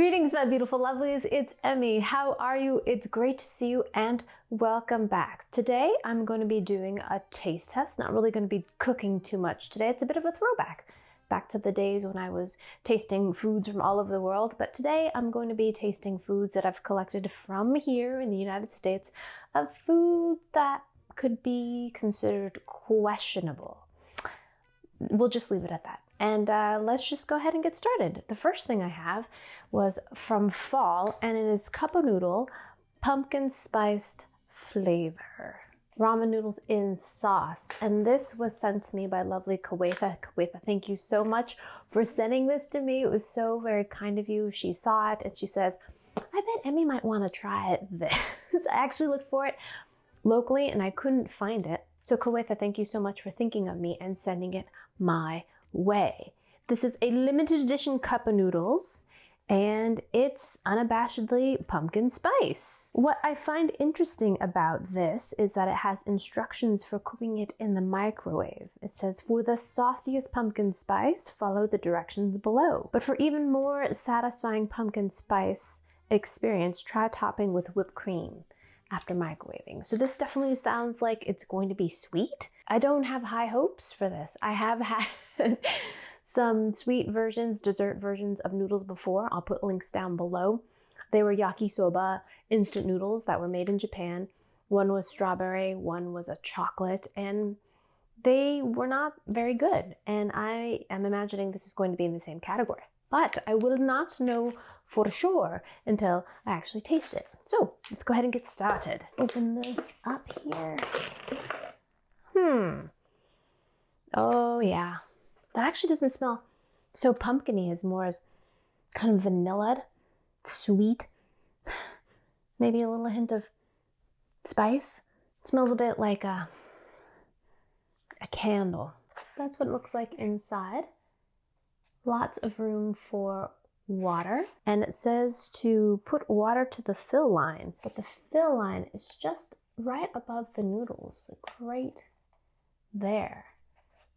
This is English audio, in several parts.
Greetings, my beautiful lovelies. It's Emmy. How are you? It's great to see you and welcome back. Today, I'm going to be doing a taste test. Not really going to be cooking too much today. It's a bit of a throwback back to the days when I was tasting foods from all over the world. But today, I'm going to be tasting foods that I've collected from here in the United States, of food that could be considered questionable. We'll just leave it at that. And let's just go ahead and get started. The first thing I have was from fall, and it is cup of noodle, pumpkin spiced flavor. Ramen noodles in sauce. And this was sent to me by lovely Kawetha. Kawetha, thank you so much for sending this to me. It was so very kind of you. She saw it and she says, I bet Emmy might want to try this. I actually looked for it locally and I couldn't find it. So Kawetha, thank you so much for thinking of me and sending it my way. This is a limited edition cup of noodles and it's unabashedly pumpkin spice. What I find interesting about this is that it has instructions for cooking it in the microwave. It says, for the sauciest pumpkin spice, follow the directions below. But for even more satisfying pumpkin spice experience, try topping with whipped cream after microwaving. So this definitely sounds like it's going to be sweet. I don't have high hopes for this. I have had some sweet versions, dessert versions of noodles before. I'll put links down below. They were yakisoba instant noodles that were made in Japan. One was strawberry, one was a chocolate, and they were not very good. And I am imagining this is going to be in the same category. But I will not know for sure until I actually taste it. So let's go ahead and get started. Open this up here. Oh yeah. That actually doesn't smell so pumpkin-y, as more as kind of vanilla, sweet, maybe a little hint of spice. It smells a bit like a candle. That's what it looks like inside. Lots of room for water, and it says to put water to the fill line, but the fill line is just right above the noodles, like right there.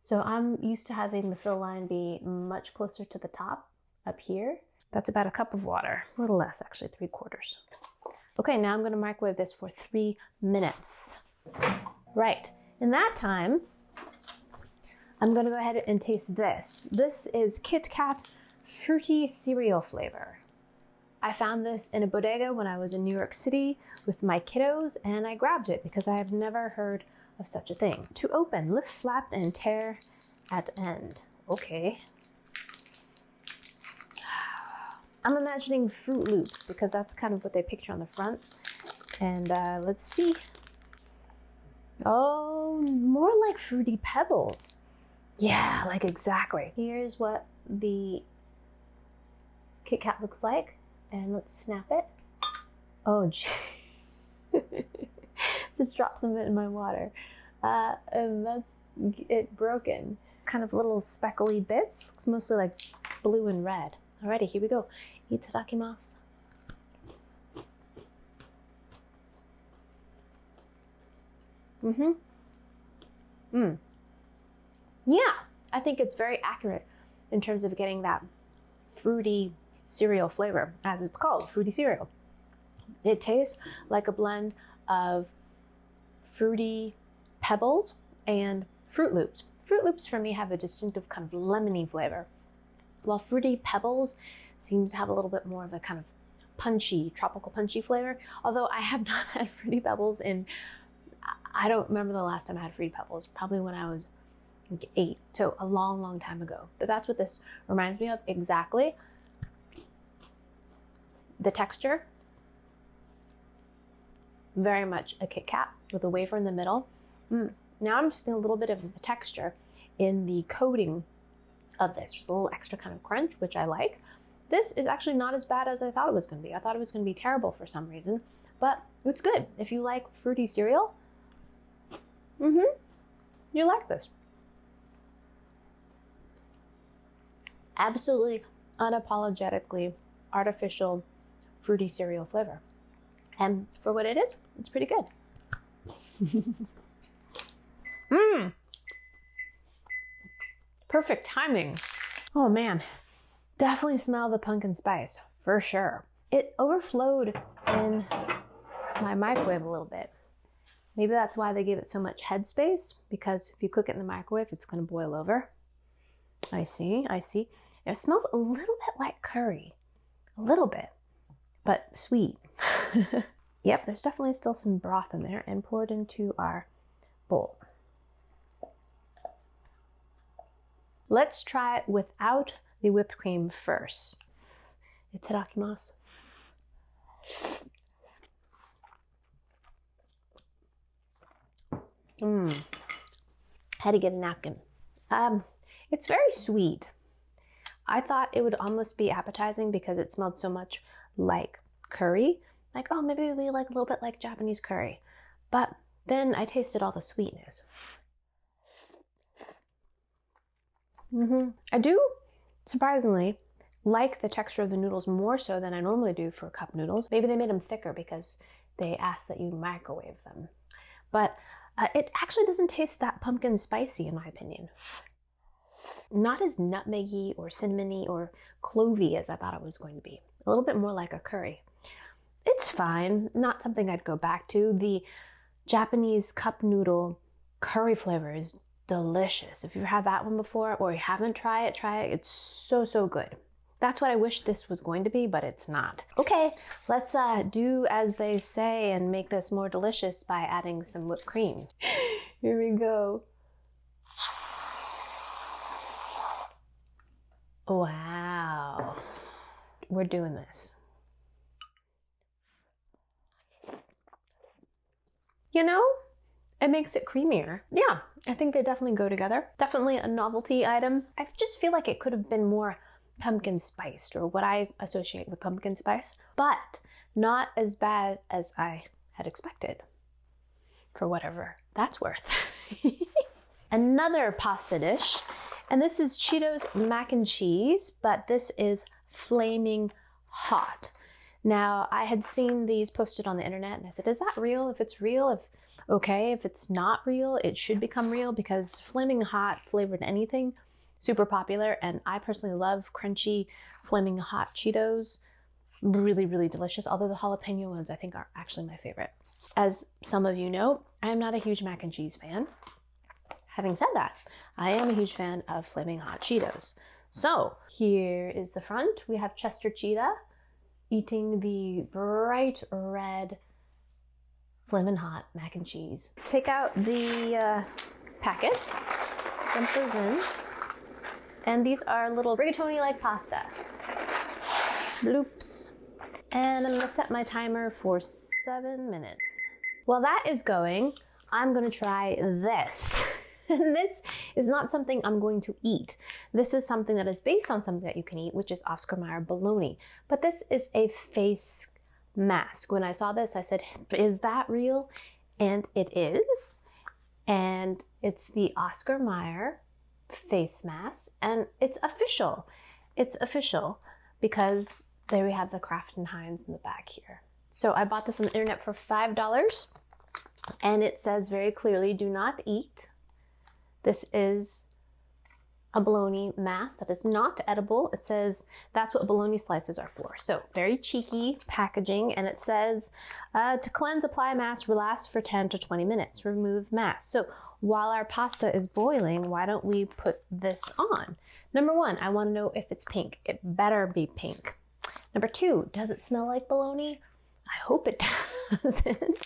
So I'm used to having the fill line be much closer to the top up here. That's about a cup of water, a little less actually, 3/4. Okay, now I'm going to microwave this for 3 minutes. Right, in that time, I'm going to go ahead and taste this. This is KitKat fruity cereal flavor. I found this in a bodega when I was in New York City with my kiddos, and I grabbed it because I have never heard of such a thing. To open, lift flap and tear at end. Okay. I'm imagining Fruit Loops because that's kind of what they picture on the front. And let's see. Oh, more like Fruity Pebbles. Yeah, like exactly. Here's what the KitKat looks like, and let's snap it. Oh, gee. Just dropped some of it in my water. And that's it broken. Kind of little speckly bits. Looks mostly like blue and red. Alrighty, here we go. Itadakimasu. Yeah, I think it's very accurate in terms of getting that fruity cereal flavor, as it's called, fruity cereal. It tastes like a blend of Fruity Pebbles and Fruit Loops. Fruit Loops for me have a distinctive kind of lemony flavor, while Fruity Pebbles seems to have a little bit more of a kind of punchy, tropical punchy flavor. Although I have not had Fruity Pebbles in, I don't remember the last time I had Fruity Pebbles, probably when I was 8, so a long time ago. But that's what this reminds me of exactly. The texture, very much a KitKat with a wafer in the middle. Now I'm just getting a little bit of the texture in the coating of this. Just a little extra kind of crunch, which I like. This is actually not as bad as I thought it was going to be. I thought it was going to be terrible for some reason, but it's good. If you like fruity cereal, you like this. Absolutely unapologetically artificial fruity cereal flavor. And for what it is, it's pretty good. Perfect timing. Oh man, definitely smell the pumpkin spice for sure. It overflowed in my microwave a little bit. Maybe that's why they gave it so much headspace, because if you cook it in the microwave, it's going to boil over. I see. It smells a little bit like curry. A little bit, but sweet. Yep, there's definitely still some broth in there, and poured into our bowl. Let's try it without the whipped cream first. Itadakimasu. Had to get a napkin. It's very sweet. I thought it would almost be appetizing because it smelled so much like curry. Like, oh, maybe it'll be like a little bit like Japanese curry. But then I tasted all the sweetness. I do, surprisingly, like the texture of the noodles more so than I normally do for cup noodles. Maybe they made them thicker because they asked that you microwave them. But it actually doesn't taste that pumpkin spicy, in my opinion. Not as nutmeggy or cinnamony or clovey as I thought it was going to be. A little bit more like a curry. It's fine, not something I'd go back to. The Japanese cup noodle curry flavor is delicious. If you've had that one before or you haven't tried it, try it. It's so, so good. That's what I wish this was going to be, but it's not. Okay, let's do as they say and make this more delicious by adding some whipped cream. Here we go. Wow. We're doing this. You know, it makes it creamier. Yeah, I think they definitely go together. Definitely a novelty item. I just feel like it could have been more pumpkin spiced, or what I associate with pumpkin spice, but not as bad as I had expected, for whatever that's worth. Another pasta dish, and this is Cheetos mac and cheese, but this is Flamin Hot. Now, I had seen these posted on the internet and I said, is that real? If it's real, if it's not real, it should become real, because Flamin Hot flavored anything, super popular, and I personally love crunchy Flamin Hot Cheetos. Really, really delicious, although the jalapeno ones I think are actually my favorite. As some of you know, I am not a huge mac and cheese fan. Having said that, I am a huge fan of Flamin Hot Cheetos. So here is the front. We have Chester Cheetah eating the bright red Flamin Hot mac and cheese. Take out the packet, dump those in, and these are little rigatoni-like pasta. Bloops. And I'm gonna set my timer for 7 minutes. While that is going, I'm gonna try this. And this is not something I'm going to eat. This is something that is based on something that you can eat, which is Oscar Mayer bologna. But this is a face mask. When I saw this, I said, is that real? And it is. And it's the Oscar Mayer face mask, and it's official. It's official because there we have the Kraft and Heinz in the back here. So I bought this on the internet for $5, and it says very clearly, do not eat. This is a bologna mask that is not edible. It says that's what bologna slices are for. So very cheeky packaging, and it says to cleanse, apply mask, relax for 10 to 20 minutes, remove mask. So while our pasta is boiling, why don't we put this on? Number one, I want to know if it's pink. It better be pink. Number two, does it smell like bologna? I hope it doesn't.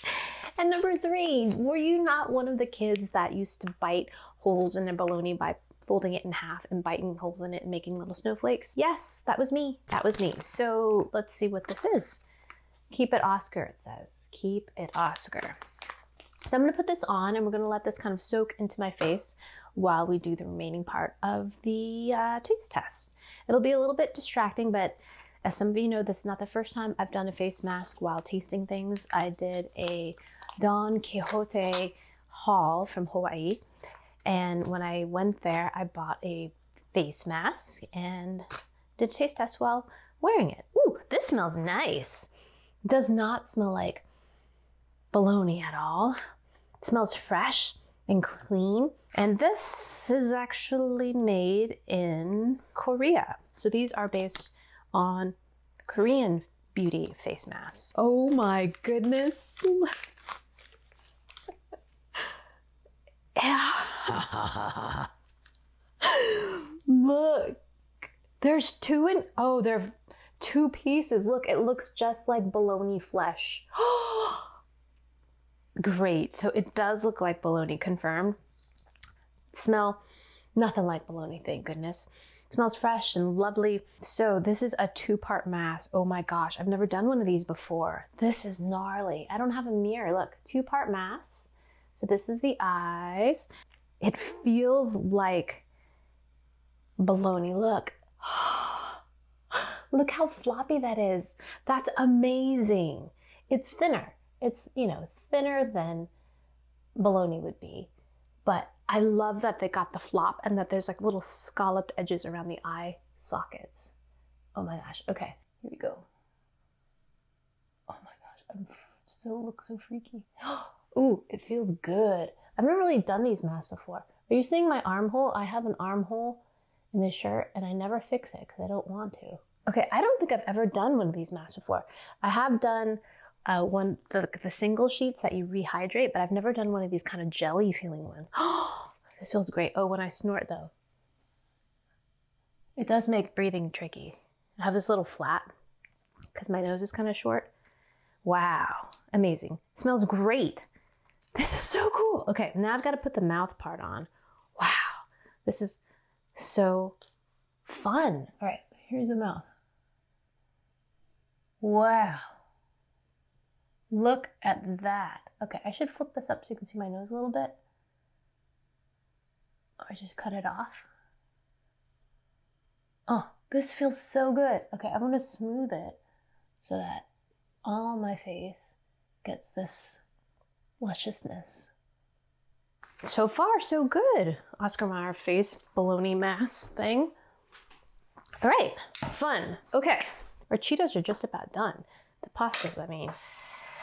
And number three, were you not one of the kids that used to bite holes in their bologna by folding it in half and biting holes in it and making little snowflakes? Yes, that was me. That was me. So let's see what this is. Keep it Oscar, it says. Keep it Oscar. So I'm gonna put this on and we're gonna let this kind of soak into my face while we do the remaining part of the taste test. It'll be a little bit distracting, but as some of you know, this is not the first time I've done a face mask while tasting things. I did a Don Quixote haul from Hawaii, and when I went there, I bought a face mask and did a taste test while wearing it. Ooh, this smells nice. Does not smell like bologna at all. It smells fresh and clean. And this is actually made in Korea. So these are based on Korean beauty face mask. Oh my goodness. Look, there's there are 2 pieces. Look, it looks just like bologna flesh. Great, so it does look like bologna, confirmed. Smell nothing like bologna, thank goodness. It smells fresh and lovely. So this is a 2-part mask. Oh my gosh, I've never done one of these before. This is gnarly. I don't have a mirror. Look, 2-part mask. So this is the eyes. It feels like bologna. Look. Look how floppy that is. That's amazing. It's thinner. It's, thinner than bologna would be. But I love that they got the flop and that there's like little scalloped edges around the eye sockets. Oh my gosh. Okay, here we go. Oh my gosh, look so freaky. Ooh, it feels good. I've never really done these masks before. Are you seeing my armhole? I have an armhole in this shirt and I never fix it because I don't want to. Okay, I don't think I've ever done one of these masks before. I have done the single sheets that you rehydrate, but I've never done one of these kind of jelly feeling ones. Oh, this feels great. Oh, when I snort though, it does make breathing tricky. I have this little flat because my nose is kind of short. Wow, amazing. Smells great. This is so cool. Okay, now I've got to put the mouth part on. Wow, this is so fun. All right, here's the mouth. Wow. Look at that. Okay, I should flip this up so you can see my nose a little bit. Or just cut it off. Oh, this feels so good. Okay, I'm gonna smooth it so that all my face gets this lusciousness. So far, so good. Oscar Mayer face bologna mask thing. All right, fun. Okay, our Cheetos are just about done. The pastas, I mean.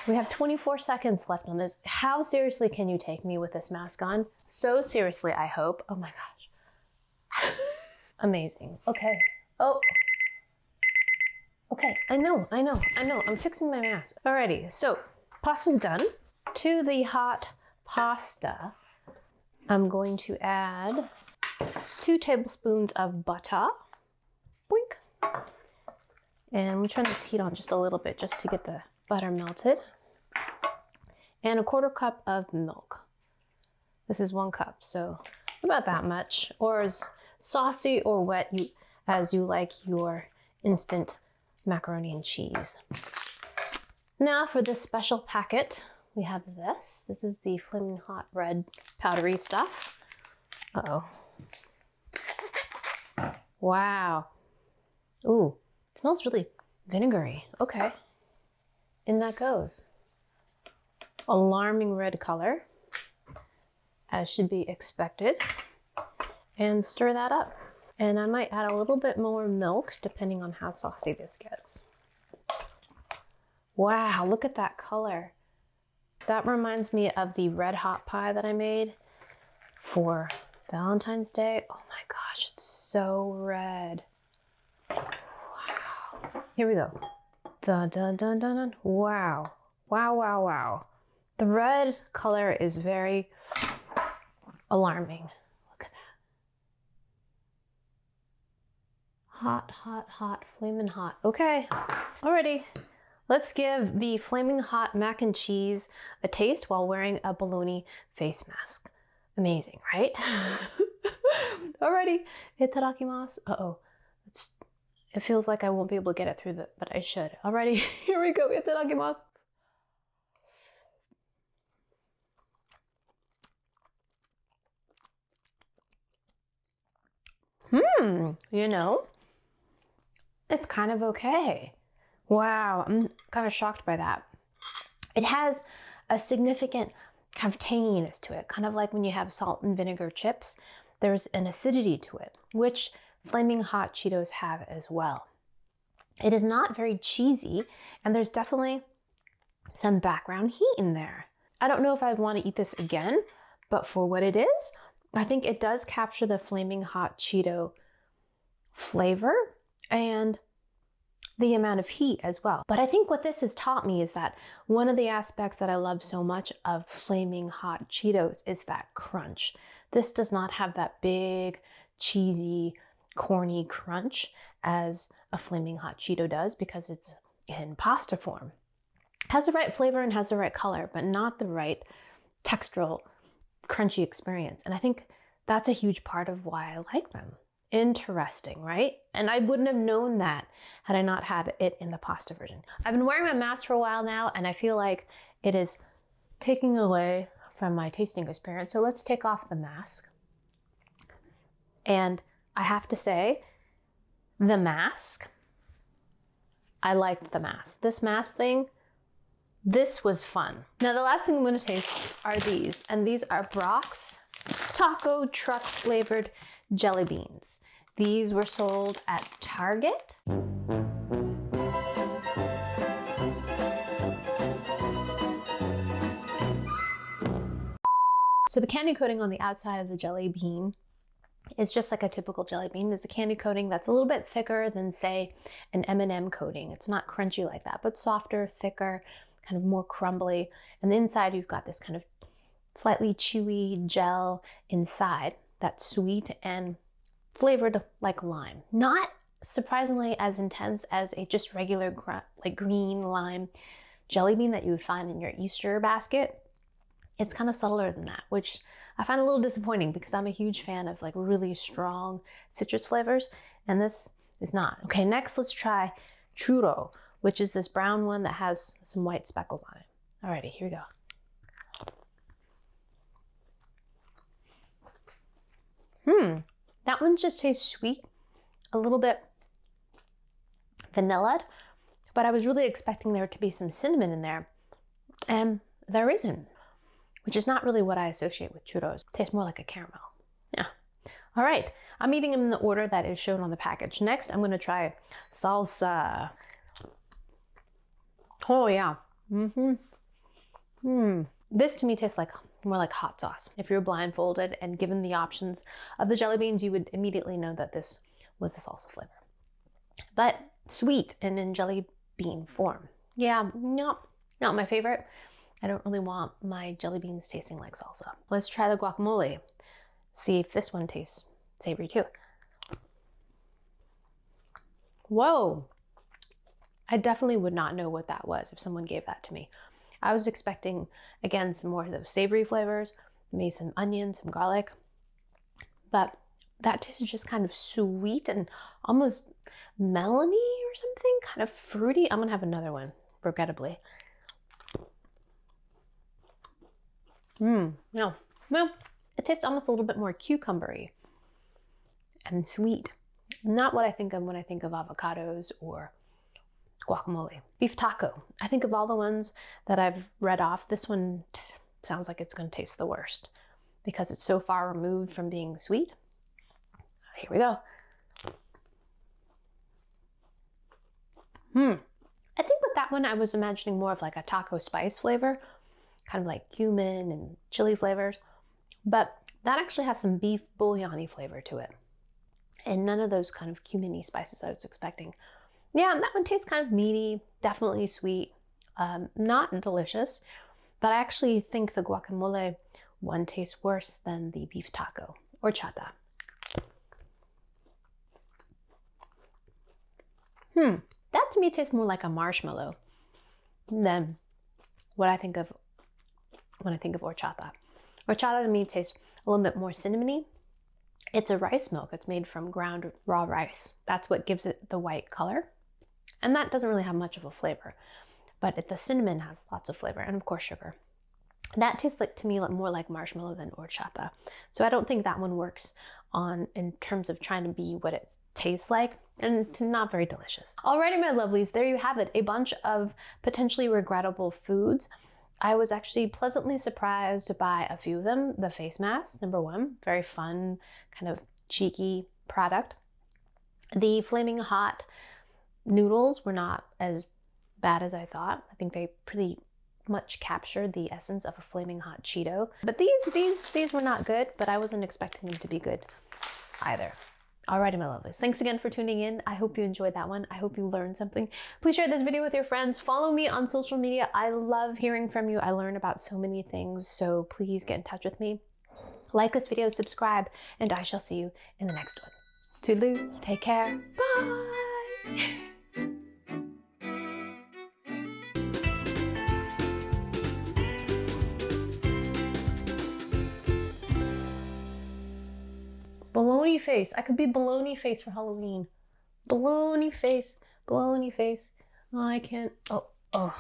We have 24 seconds left on this. How seriously can you take me with this mask on? So seriously, I hope. Oh my gosh. Amazing. Okay. Oh. Okay, I know. I'm fixing my mask. Alrighty, so pasta's done. To the hot pasta, I'm going to add 2 tablespoons of butter. Boink. And we'll turn this heat on just a little bit just to get the butter melted. And a 1/4 cup of milk. This is 1 cup, so about that much, or as saucy or wet as you like your instant macaroni and cheese. Now for this special packet, we have this. This is the Flamin Hot red powdery stuff. Uh-oh. Wow. Ooh, it smells really vinegary. Okay. In that goes. Alarming red color, as should be expected. And stir that up. And I might add a little bit more milk depending on how saucy this gets. Wow, look at that color. That reminds me of the red hot pie that I made for Valentine's Day. Oh my gosh, it's so red. Wow. Here we go. Dun, dun, dun, dun, dun. Wow. Wow, wow, wow. The red color is very alarming. Look at that. Hot, hot, hot, flaming hot. Okay, alrighty. Let's give the flaming hot mac and cheese a taste while wearing a bologna face mask. Amazing, right? Alrighty, itadakimasu. Uh-oh, it feels like I won't be able to get it through but I should. Alrighty, here we go, itadakimasu. It's kind of okay. Wow, I'm kind of shocked by that. It has a significant kind of tanginess to it, kind of like when you have salt and vinegar chips. There's an acidity to it, which Flaming Hot Cheetos have as well. It is not very cheesy, and there's definitely some background heat in there. I don't know if I want to eat this again, but for what it is, I think it does capture the Flaming Hot Cheeto flavor, and the amount of heat as well. But I think what this has taught me is that one of the aspects that I love so much of Flaming Hot Cheetos is that crunch. This does not have that big, cheesy, corny crunch as a Flaming Hot Cheeto does because it's in pasta form. It has the right flavor and has the right color, but not the right textural, crunchy experience. And I think that's a huge part of why I like them. Interesting, right? And I wouldn't have known that had I not had it in the pasta version. I've been wearing my mask for a while now, and I feel like it is taking away from my tasting experience. So let's take off the mask. And I have to say, the mask, I liked the mask. This mask thing, this was fun. Now the last thing I'm gonna taste are these, and these are Brock's taco truck flavored jelly beans. These were sold at Target. So the candy coating on the outside of the jelly bean is just like a typical jelly bean. There's a candy coating that's a little bit thicker than, say, an M&M coating. It's not crunchy like that, but softer, thicker, kind of more crumbly. And the inside, you've got this kind of slightly chewy gel inside that's sweet and flavored like lime. Not surprisingly as intense as a just regular like green lime jelly bean that you would find in your Easter basket. It's kind of subtler than that, which I find a little disappointing because I'm a huge fan of like really strong citrus flavors, and this is not. Okay, next let's try churro, which is this brown one that has some white speckles on it. Alrighty, here we go. That one just tastes sweet, a little bit vanilla, but I was really expecting there to be some cinnamon in there, and there isn't, which is not really what I associate with churros. It tastes more like a caramel. Yeah. All right, I'm eating them in the order that is shown on the package. Next, I'm gonna try salsa. Oh yeah. This to me tastes like more like hot sauce. If you're blindfolded and given the options of the jelly beans, you would immediately know that this was a salsa flavor. But sweet and in jelly bean form. Yeah, not my favorite. I don't really want my jelly beans tasting like salsa. Let's try the guacamole. See if this one tastes savory too. Whoa. I definitely would not know what that was if someone gave that to me. I was expecting, again, some more of those savory flavors, maybe some onion, some garlic, but that tasted just kind of sweet and almost melony or something, kind of fruity. I'm gonna have another one, regrettably. No, well, it tastes almost a little bit more cucumbery and sweet. Not what I think of when I think of avocados or guacamole. Beef taco. I think of all the ones that I've read off, this one sounds like it's going to taste the worst because it's so far removed from being sweet. Here we go. I think with that one, I was imagining more of like a taco spice flavor, kind of like cumin and chili flavors, but that actually has some beef bouillon-y flavor to it. And none of those kind of cumin-y spices I was expecting. Yeah, that one tastes kind of meaty, definitely sweet, not delicious, but I actually think the guacamole one tastes worse than the beef taco or chata. That to me tastes more like a marshmallow than what I think of when I think of horchata. Horchata to me tastes a little bit more cinnamony. It's a rice milk. It's made from ground raw rice. That's what gives it the white color. And that doesn't really have much of a flavor, but the cinnamon has lots of flavor, and of course sugar. That tastes like to me more like marshmallow than horchata. So I don't think that one works in terms of trying to be what it tastes like, and it's not very delicious. Alrighty, my lovelies, there you have it. A bunch of potentially regrettable foods. I was actually pleasantly surprised by a few of them. The face mask, number one, very fun, kind of cheeky product. The Flaming Hot noodles were not as bad as I thought. I think they pretty much captured the essence of a Flaming Hot Cheeto. But these were not good, but I wasn't expecting them to be good either. Alrighty, my lovelies. Thanks again for tuning in. I hope you enjoyed that one. I hope you learned something. Please share this video with your friends. Follow me on social media. I love hearing from you. I learn about so many things, so please get in touch with me. Like this video, subscribe, and I shall see you in the next one. Toodaloo. Take care. Bye. Baloney face. I could be baloney face for Halloween. Baloney face. Baloney face. Oh, I can't. Oh.